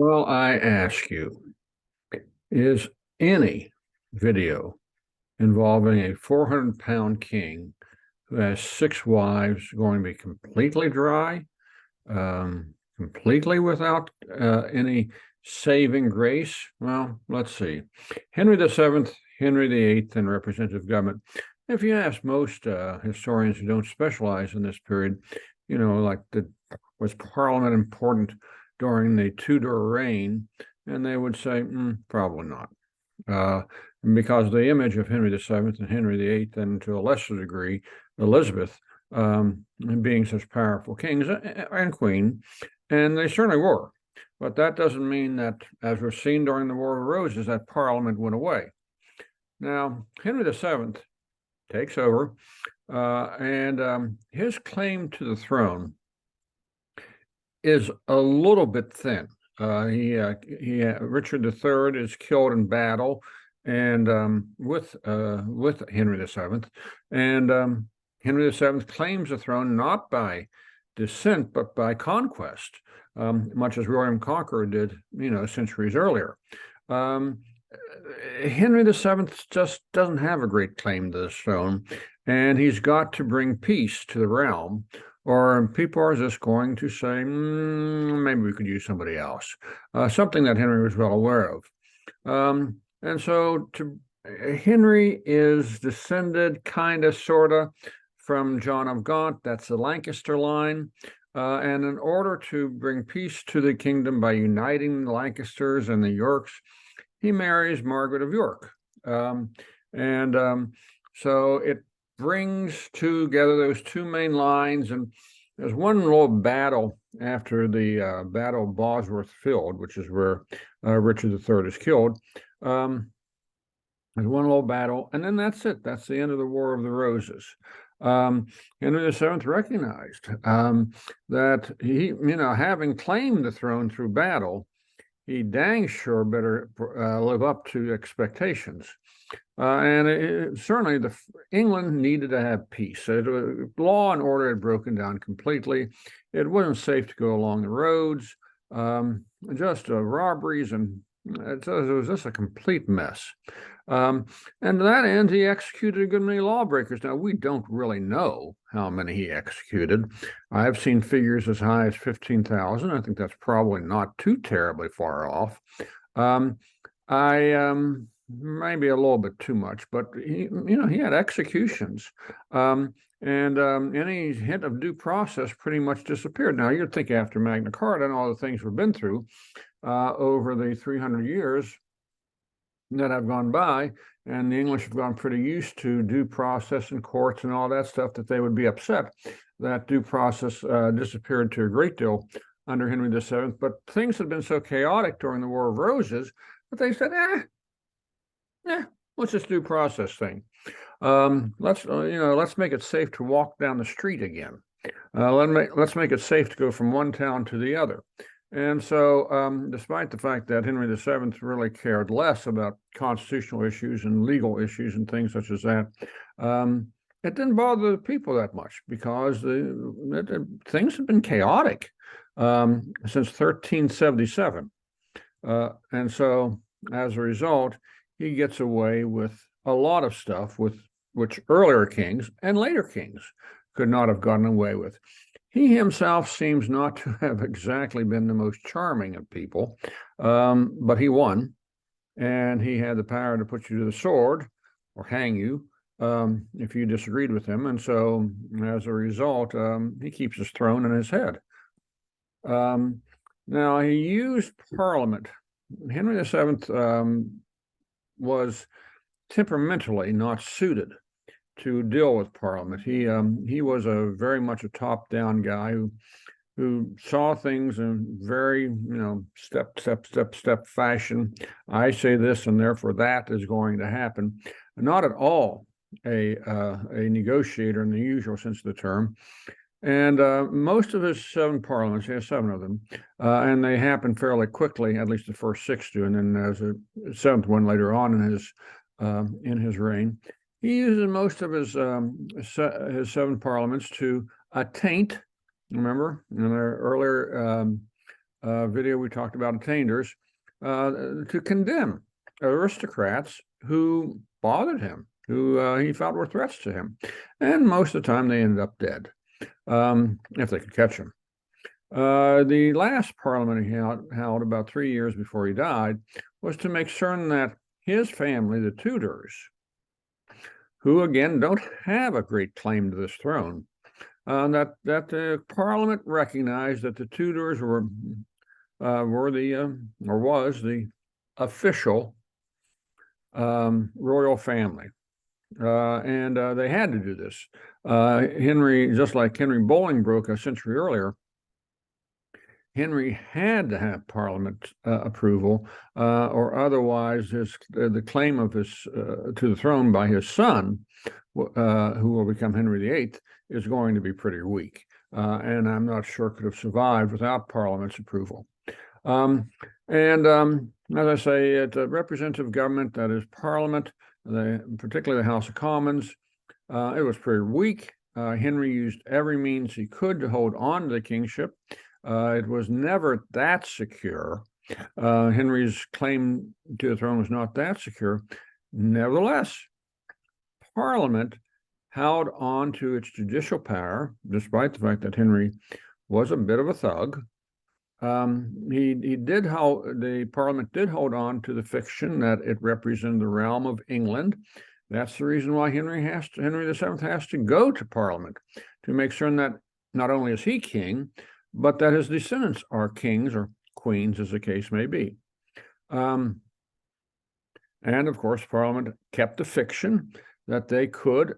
Well, I ask you, is any video involving a 400-pound king who has six wives going to be completely dry, completely without any saving grace? Well, let's see. Henry VII, Henry VIII, and representative government. If you ask most historians who don't specialize in this period, was Parliament important during the Tudor reign? And they would say, probably not. Uh, because the image of Henry VII and Henry VIII, and to a lesser degree, Elizabeth, being such powerful kings and queen, and they certainly were. But that doesn't mean that, as we've seen during the War of the Roses, that Parliament went away. Now, Henry VII takes over, and his claim to the throne is a little bit thin. Richard III is killed in battle, and with Henry VII, and Henry VII claims the throne not by descent but by conquest, much as William Conqueror did, centuries earlier. Henry VII just doesn't have a great claim to the throne, and he's got to bring peace to the realm, or people are just going to say, maybe we could use somebody else, something that Henry was well aware of. And so Henry is descended kind of, sort of, from John of Gaunt. That's the Lancaster line. And in order to bring peace to the kingdom by uniting the Lancasters and the Yorks, he marries Margaret of York. So it brings together those two main lines, and there's one little battle after the Battle of Bosworth Field, which is where Richard III is killed. There's one little battle, and then that's it. That's the end of the War of the Roses. Henry VII recognized that he, having claimed the throne through battle, he dang sure better live up to expectations. Certainly England needed to have peace. Law and order had broken down completely. It wasn't safe to go along the roads, just robberies, and it was just a complete mess. And to that end, he executed a good many lawbreakers. Now, we don't really know how many he executed. I've seen figures as high as 15,000. I think that's probably not too terribly far off. Maybe a little bit too much, but he had executions. And any hint of due process pretty much disappeared. Now, you'd think after Magna Carta and all the things we've been through over the 300 years that have gone by, and the English have gone pretty used to due process and courts and all that stuff, that they would be upset that due process disappeared to a great deal under Henry VII. But things had been so chaotic during the War of Roses that they said, what's this due process thing? Let's make it safe to walk down the street again. Let's make it safe to go from one town to the other. And so, despite the fact that Henry VII really cared less about constitutional issues and legal issues and things such as that, it didn't bother the people that much, because things have been chaotic since 1377. And so, as a result, he gets away with a lot of stuff with which earlier kings and later kings could not have gotten away with. He himself seems not to have exactly been the most charming of people, but he won, and he had the power to put you to the sword or hang you if you disagreed with him. And so, as a result, he keeps his throne in his head. Now, he used Parliament. Henry VII was temperamentally not suited to deal with Parliament. He was very much a top-down guy who saw things in very, step fashion. I say this, and therefore that is going to happen. Not at all a negotiator in the usual sense of the term. And most of his 7 parliaments, he has 7 of them, and they happen fairly quickly. At least the first 6 do, and then there's a 7th one later on in his reign. He uses most of his 7 parliaments to attaint. Remember, in our earlier video we talked about attainders, to condemn aristocrats who bothered him, who he felt were threats to him. And most of the time they ended up dead, if they could catch him. The last parliament he held about 3 years before he died was to make certain that his family, the Tudors, who again don't have a great claim to this throne, that the Parliament recognized that the Tudors were was the official royal family, and they had to do this. Henry, just like Henry Bolingbroke a century earlier, Henry had to have Parliament approval, or otherwise the claim of his to the throne by his son, who will become Henry VIII, is going to be pretty weak, and I'm not sure could have survived without Parliament's approval. As I say, it's a representative government, that is Parliament, particularly the House of Commons. It was pretty weak. Henry used every means he could to hold on to the kingship. It was never that secure. Henry's claim to the throne was not that secure. Nevertheless, Parliament held on to its judicial power, despite the fact that Henry was a bit of a thug. The Parliament did hold on to the fiction that it represented the realm of England. That's the reason why Henry VII has to go to Parliament, to make certain that not only is he king, but that his descendants are kings or queens, as the case may be. And of course, Parliament kept the fiction that they could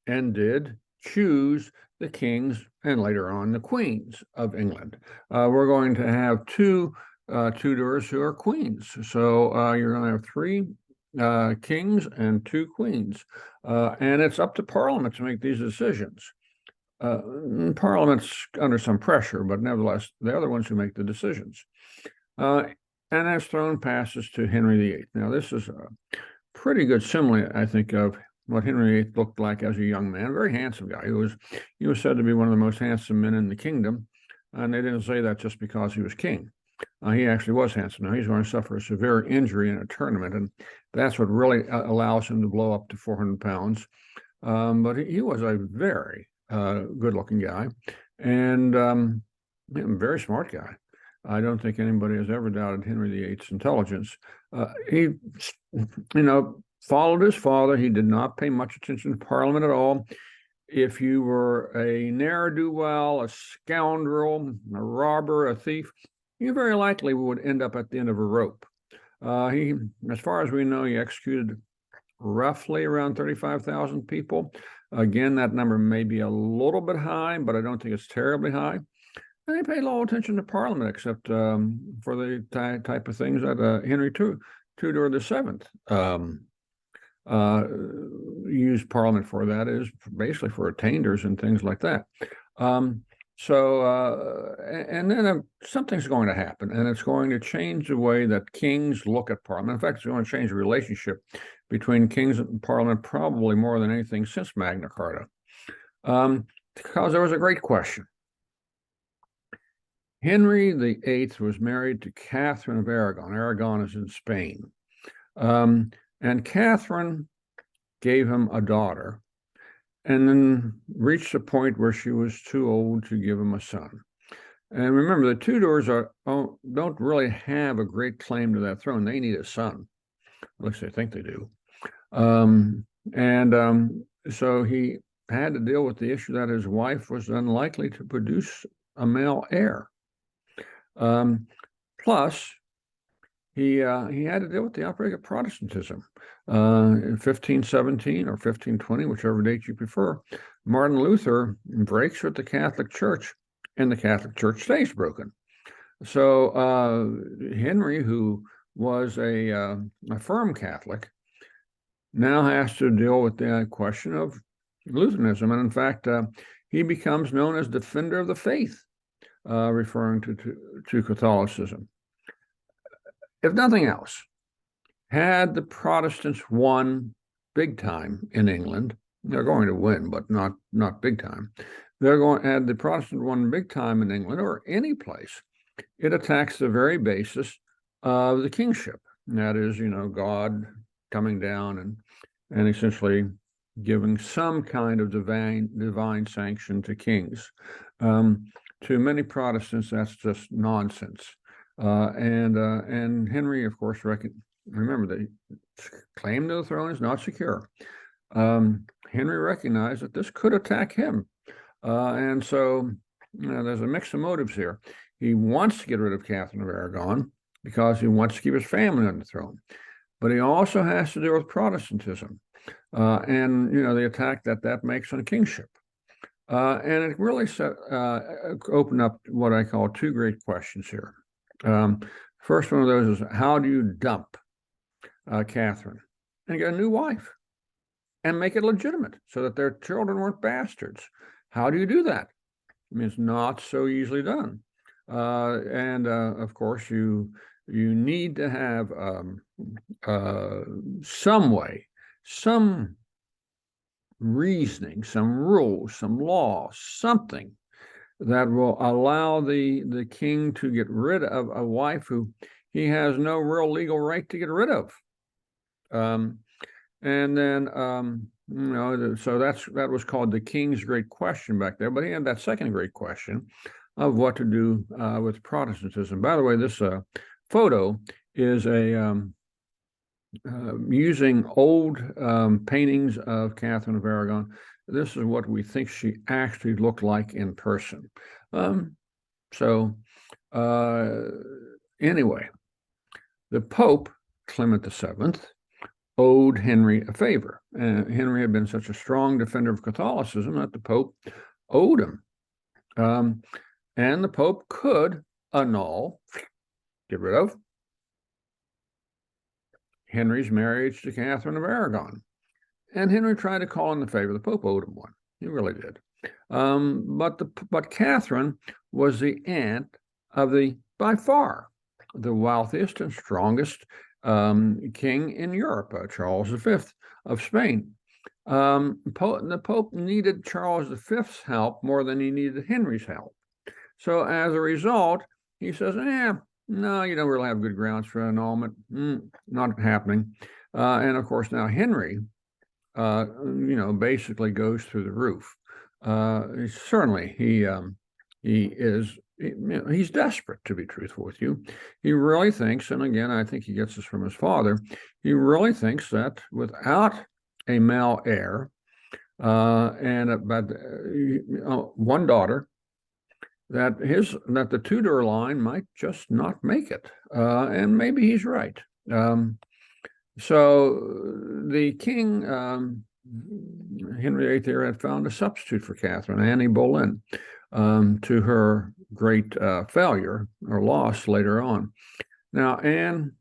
and did choose the kings and later on the queens of England. We're going to have two Tudors who are queens. So you're going to have 3 kings and 2 queens. And it's up to Parliament to make these decisions. Parliament's under some pressure, but nevertheless, they're the ones who make the decisions. And his throne passes to Henry VIII. Now, this is a pretty good simile, I think, of what Henry VIII looked like as a young man. A very handsome guy. He was said to be one of the most handsome men in the kingdom, and they didn't say that just because he was king. He actually was handsome. Now, he's going to suffer a severe injury in a tournament, and that's what really allows him to blow up to 400 pounds. But he was a very good-looking guy, and a very smart guy. I don't think anybody has ever doubted Henry VIII's intelligence. He, followed his father. He did not pay much attention to Parliament at all. If you were a ne'er-do-well, a scoundrel, a robber, a thief, you very likely would end up at the end of a rope. As far as we know, he executed roughly around 35,000 people. Again, that number may be a little bit high, but I don't think it's terribly high. And he paid little attention to Parliament, except for the type of things that Henry Tudor VII used Parliament for. That is basically for attainders and things like that. And then something's going to happen, and it's going to change the way that kings look at Parliament. In fact, it's going to change the relationship between kings and Parliament probably more than anything since Magna Carta, because there was a great question. Henry VIII was married to Catherine of Aragon. Aragon is in Spain. And Catherine gave him a daughter, and then reached a point where she was too old to give him a son. And remember, the Tudors don't really have a great claim to that throne. They need a son. At least they think they do. So he had to deal with the issue that his wife was unlikely to produce a male heir. Plus, he had to deal with the outbreak of Protestantism. In 1517 or 1520, whichever date you prefer, Martin Luther breaks with the Catholic Church, and the Catholic Church stays broken. So Henry, who was a firm Catholic, now has to deal with the question of Lutheranism. And in fact, he becomes known as Defender of the Faith, referring to Catholicism. If nothing else, had the Protestants won big time in England, they're going to win, but not big time. Had the Protestants won big time in England or any place, it attacks the very basis of the kingship. And that is, God coming down and essentially giving some kind of divine sanction to kings. To many Protestants, that's just nonsense. And Henry, of course, remember the claim to the throne is not secure. Henry recognized that this could attack him. And so there's a mix of motives here. He wants to get rid of Catherine of Aragon because he wants to keep his family on the throne. But he also has to deal with Protestantism and, the attack that makes on kingship. And it really opened up what I call two great questions here. First one of those is, how do you dump Catherine and get a new wife and make it legitimate so that their children weren't bastards? How do you do that? I mean, it's not so easily done. And of course, you need to have some way, some reasoning, some rules, some law, something that will allow the king to get rid of a wife who he has no real legal right to get rid of. And then, so that was called the king's great question back there. But he had that second great question of what to do with Protestantism. By the way, this photo is using old paintings of Catherine of Aragon. This is what we think she actually looked like in person. Anyway, the Pope, Clement VII, owed Henry a favor. Henry had been such a strong defender of Catholicism that the Pope owed him. And the Pope could annul, get rid of, Henry's marriage to Catherine of Aragon. And Henry tried to call in the favor. The Pope owed him one. He really did. But Catherine was the aunt of by far, the wealthiest and strongest king in Europe, Charles V of Spain. The Pope needed Charles V's help more than he needed Henry's help. So as a result, he says, no, you don't really have good grounds for annulment. Not happening. And of course, now Henry, basically goes through the roof. Certainly, he's desperate, to be truthful with you. He really thinks, and again, I think he gets this from his father, he really thinks that without a male heir and one daughter, that the Tudor line might just not make it. And maybe he's right. So the king, Henry VIII, had found a substitute for Catherine, Anne Boleyn, to her great failure or loss later on. Now, Anne,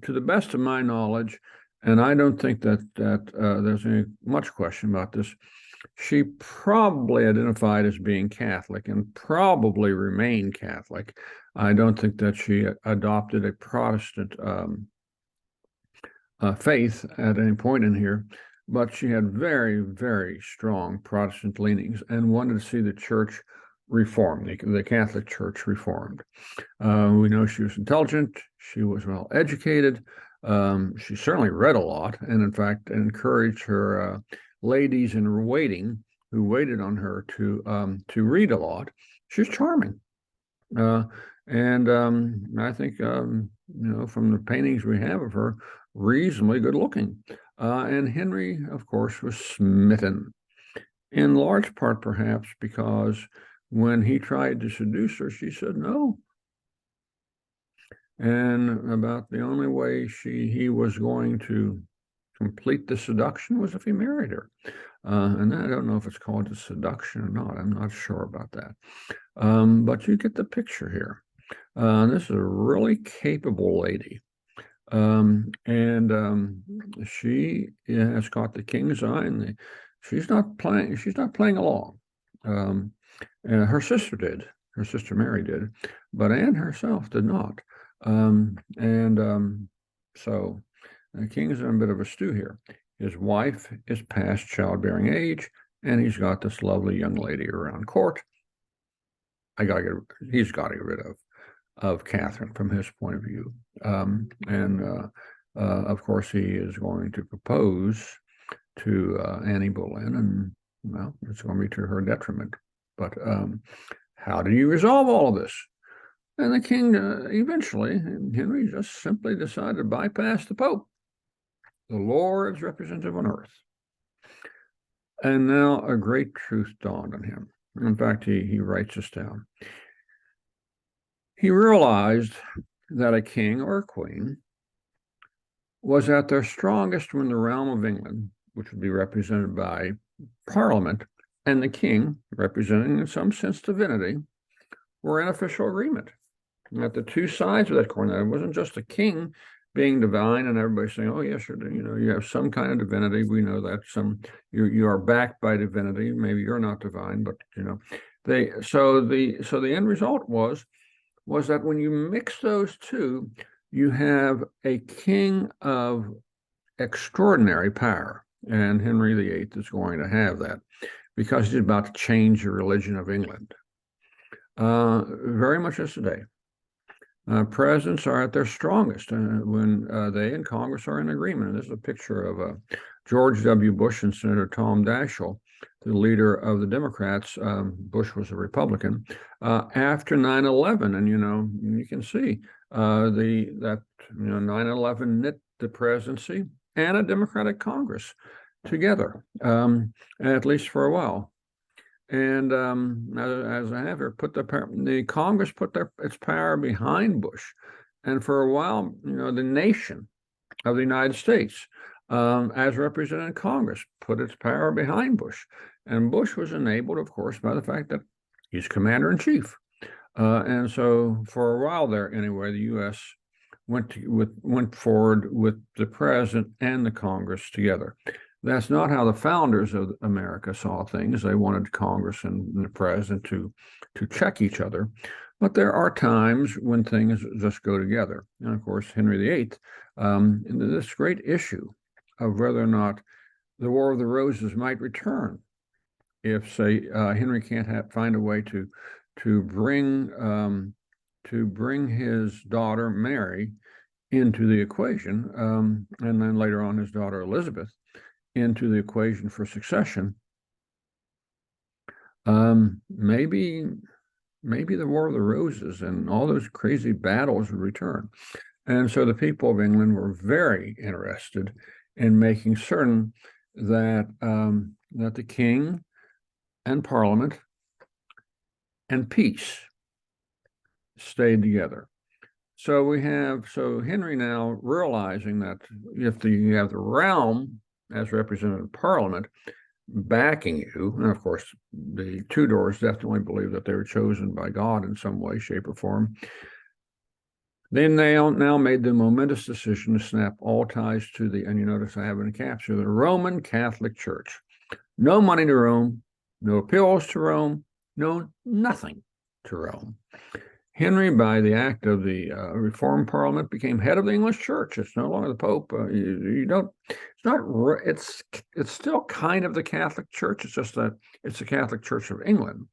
to the best of my knowledge, and I don't think that there's any much question about this, she probably identified as being Catholic and probably remained Catholic. I don't think that she adopted a Protestant faith at any point in here, but she had very, very strong Protestant leanings and wanted to see the church reformed, the Catholic Church reformed. We know she was intelligent, she was well educated, she certainly read a lot, and in fact encouraged her ladies in waiting who waited on her to read a lot. She's charming. And I think, from the paintings we have of her, reasonably good looking. And Henry, of course, was smitten, in large part perhaps because when he tried to seduce her, she said no. And about the only way he was going to complete the seduction was if he married her. And I don't know if it's called a seduction or not. I'm not sure about that. But you get the picture here. This is a really capable lady. She has caught the king's eye, and she's not playing along. Her sister did. Her sister Mary did, but Anne herself did not. So the king's in a bit of a stew here. His wife is past childbearing age, and he's got this lovely young lady around court. he's got to get rid of Catherine from his point of view. Of course, he is going to propose to Annie Boleyn, and well, it's going to be to her detriment. But how do you resolve all of this? And the king eventually, Henry just simply decided to bypass the Pope. The Lord's representative on earth. And now a great truth dawned on him. In fact, he writes this down. He realized that a king or a queen was at their strongest when the realm of England, which would be represented by Parliament, and the king, representing in some sense divinity, were in official agreement. And at the two sides of that coin, it wasn't just the king being divine and everybody saying, "Oh yes, you have some kind of divinity. We know that you are backed by divinity. Maybe you're not divine, but so the end result was that when you mix those two, you have a king of extraordinary power, and Henry VIII is going to have that because he's about to change the religion of England, very much as today. Presidents are at their strongest when they and Congress are in agreement. And this is a picture of George W. Bush and Senator Tom Daschle, the leader of the Democrats. Bush was a Republican after 9/11, and you can see that 9/11 knit the presidency and a Democratic Congress together, at least for a while. And as I have here, the Congress put its power behind Bush, and for a while, the nation of the United States, as represented in Congress, put its power behind Bush, and Bush was enabled, of course, by the fact that he's commander in chief, and so for a while there, anyway, the U.S. went forward with the president and the Congress together. That's not how the founders of America saw things. They wanted Congress and the president to check each other. But there are times when things just go together. And of course, Henry VIII, this great issue of whether or not the War of the Roses might return if, say, Henry can't find a way to bring his daughter Mary into the equation, and then later on his daughter Elizabeth into the equation for succession. Maybe the War of the Roses and all those crazy battles would return. And so the people of England were very interested in making certain that the king and Parliament and peace stayed together. So Henry now realizing that if you have the realm as represented in Parliament backing you, and of course the Tudors definitely believe that they were chosen by God in some way, shape, or form, then they now made the momentous decision to snap all ties to and you notice I have in caps here, the Roman Catholic Church. No money to Rome, no appeals to Rome, no nothing to Rome. Henry, by the act of the Reformed Parliament, became head of the English Church. It's no longer the Pope. It's still kind of the Catholic Church. It's just that it's the Catholic Church of England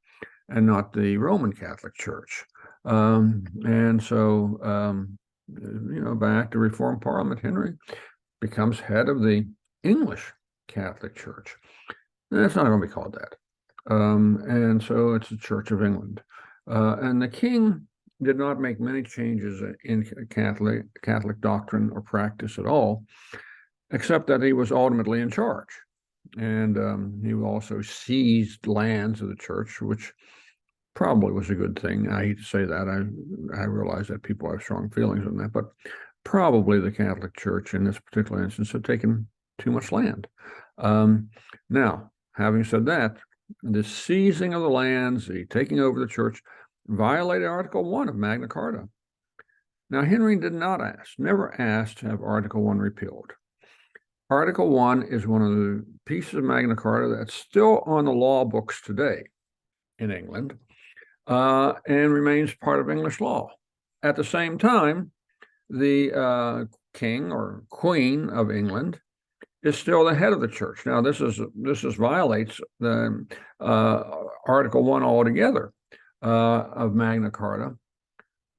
and not the Roman Catholic Church. And so, by act of Reformed Parliament, Henry becomes head of the English Catholic Church. And it's not going to be called that. And so it's the Church of England. And the king did not make many changes in Catholic doctrine or practice at all, except that he was ultimately in charge. And he also seized lands of the church, which probably was a good thing. I hate to say that. I realize that people have strong feelings on that, but probably the Catholic Church in this particular instance had taken too much land. Now, having said that, the seizing of the lands, the taking over the church, violated Article 1 of Magna Carta. Now, Henry never asked to have Article 1 repealed. Article 1 is one of the pieces of Magna Carta that's still on the law books today in England, and remains part of English law. At the same time, the king or queen of England is still the head of the church. Now, this violates the Article 1 altogether. of Magna Carta.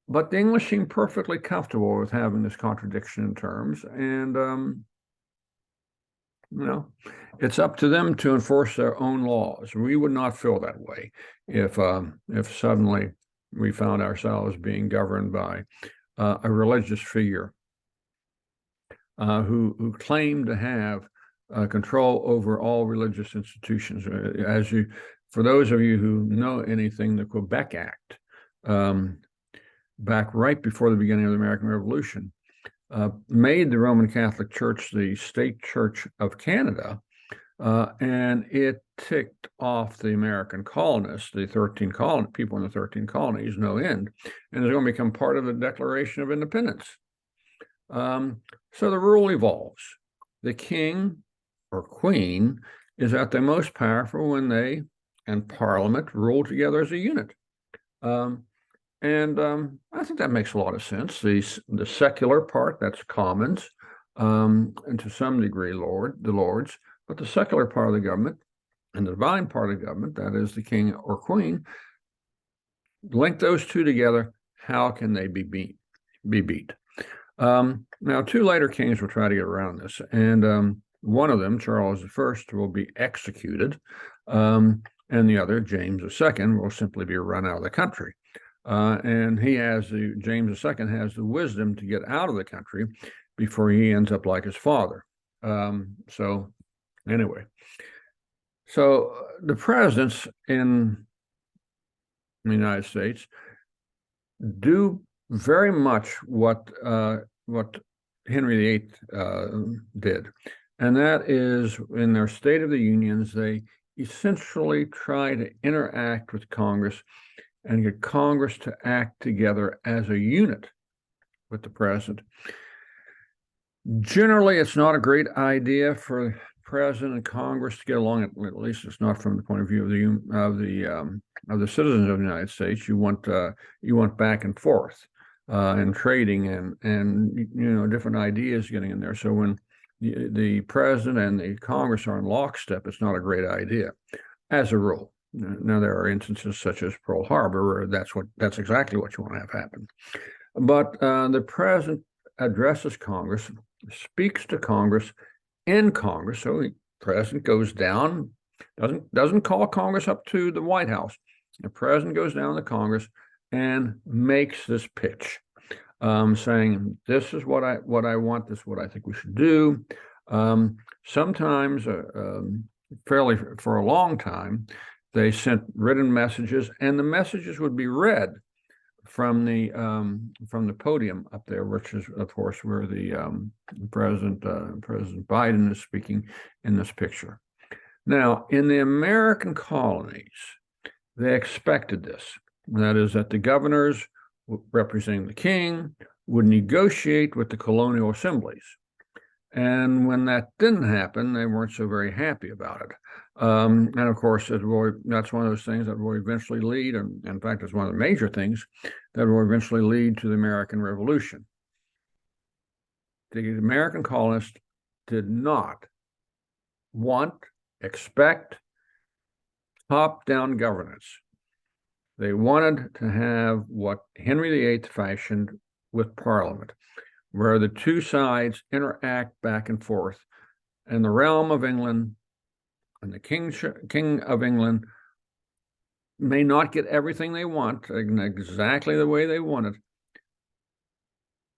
But the English seem perfectly comfortable with having this contradiction in terms, and it's up to them to enforce their own laws. We would not feel that way if suddenly we found ourselves being governed by a religious figure who claimed to have control over all religious institutions. For those of you who know anything, the Quebec Act, back right before the beginning of the American Revolution, made the Roman Catholic Church the state church of Canada, and it ticked off the American colonists, the 13 people in the 13 colonies, no end, and is going to become part of the Declaration of Independence. So the rule evolves. The king or queen is at their most powerful when they and Parliament rule together as a unit. And I think that makes a lot of sense. The secular part, that's commons, and to some degree the lords, but the secular part of the government and the divine part of the government, that is the king or queen, link those two together. How can they be beat? Now, two later kings will try to get around this, and one of them, Charles I, will be executed, and the other, James II, will simply be run out of the country. And James II has the wisdom to get out of the country before he ends up like his father. So anyway, the presidents in the United States do very much what Henry VIII did, and that is in their State of the Unions, they essentially try to interact with Congress and get Congress to act together as a unit with the president. Generally, it's not a great idea for the president and Congress to get along. At least it's not from the point of view of the citizens of the United States. You want back and forth and trading and different ideas getting in there. So when the president and the Congress are in lockstep, it's not a great idea, as a rule. Now, there are instances such as Pearl Harbor where that's exactly what you want to have happen. But the president addresses Congress, speaks to Congress in Congress. So the president goes down, doesn't call Congress up to the White House. The president goes down to Congress and makes this pitch, saying, "This is what I want. This is what I think we should do." Sometimes, for a long time, they sent written messages, and the messages would be read from the podium up there, which is, of course, where the President Biden is speaking in this picture. Now, in the American colonies, they expected this. That is, that the governors representing the king would negotiate with the colonial assemblies. And when that didn't happen, they weren't so very happy about it. And of course, that's one of those things that will eventually lead, and in fact, it's one of the major things that will eventually lead to the American Revolution. The American colonists did not expect top-down governance. They wanted to have what Henry VIII fashioned with Parliament, where the two sides interact back and forth, and the realm of England and the King of England may not get everything they want exactly the way they want it,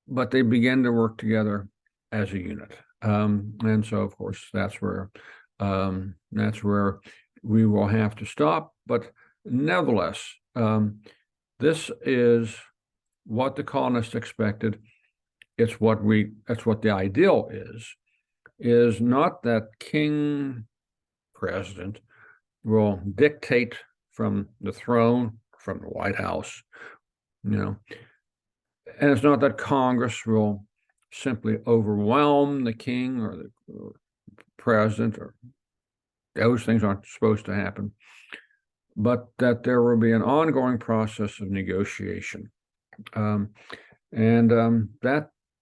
but they begin to work together as a unit. And so, of course, that's where we will have to stop. But nevertheless, this is what the colonists expected. That's what the ideal is not that king president will dictate from the throne, from the White House, and it's not that Congress will simply overwhelm the king or the president, or those things aren't supposed to happen, but that there will be an ongoing process of negotiation. That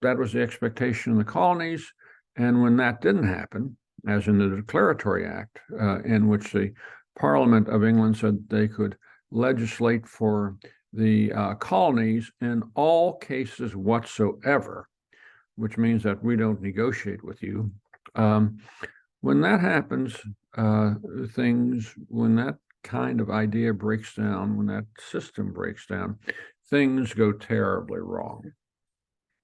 was the expectation in the colonies. And when that didn't happen, as in the Declaratory Act, in which the Parliament of England said they could legislate for the colonies in all cases whatsoever, which means that we don't negotiate with you. When that happens, when that kind of idea breaks down, when that system breaks down, things go terribly wrong.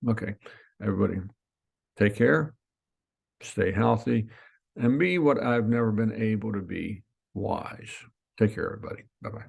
Okay, everybody, take care, stay healthy, and be what I've never been able to be, wise. Take care, everybody. Bye-bye.